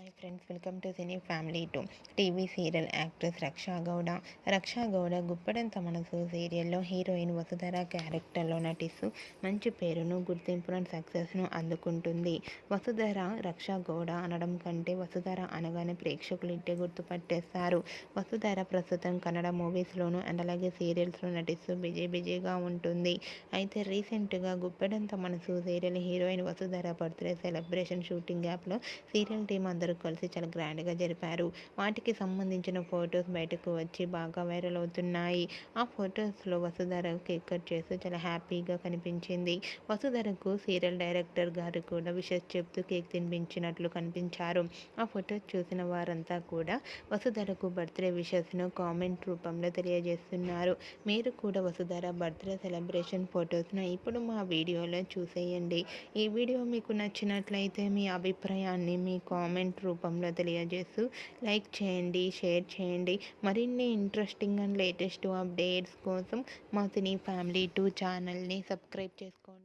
Hi friends, welcome to cine family two. TV serial actress Raksha Gowda. Raksha Gowda Guppedantha Manasu సీరియల్లో heroine Vasudhara క్యారెక్టర్లో నటిస్తూ మంచి పేరును, గుర్తింపును, సక్సెస్ను అందుకుంటుంది. వసుధర రక్షా గౌడ అనడం కంటే వసుధర అనగానే ప్రేక్షకులు ఇట్టే గుర్తుపట్టేస్తారు. వసుధర ప్రస్తుతం కన్నడ మూవీస్లోనూ అండ్ అలాగే సీరియల్స్లో నటిస్తూ బిజీగా ఉంటుంది. అయితే రీసెంట్గా గుప్పెడంత మనసు serial heroine Vasudhara birthday celebration shooting యాప్లో సీరియల్ టీం అందరూ కలిసి చాలా గ్రాండ్గా జరిపారు. వాటికి సంబంధించిన ఫొటోస్ బయటకు వచ్చి బాగా వైరల్ అవుతున్నాయి. ఆ ఫొటోస్లో వసుధర కేక్ కట్ చేస్తూ చాలా హ్యాపీగా కనిపించింది. వసుధరకు సీరియల్ డైరెక్టర్ గారు కూడా విషెస్ చెప్తూ కేక్ తినిపించినట్లు కనిపించారు. ఆ ఫొటోస్ చూసిన వారంతా కూడా వసుధరకు బర్త్డే విషెస్ను కామెంట్ రూపంలో తెలియజేస్తున్నారు. మీరు కూడా వసుధర బర్త్డే సెలబ్రేషన్ ఫొటోస్ను ఇప్పుడు మా వీడియోలో చూసేయండి. ఈ వీడియో మీకు నచ్చినట్లయితే మీ అభిప్రాయాన్ని మీ కామెంట్ రూపంలో తెలియజేస్తూ లైక్ చేయండి, షేర్ చేయండి. మరిన్ని ఇంట్రెస్టింగ్ అండ్ లేటెస్ట్ అప్డేట్స్ కోసం మా సినీ ఫ్యామిలీ 2 ఛానల్ని సబ్స్క్రైబ్ చేసుకోండి.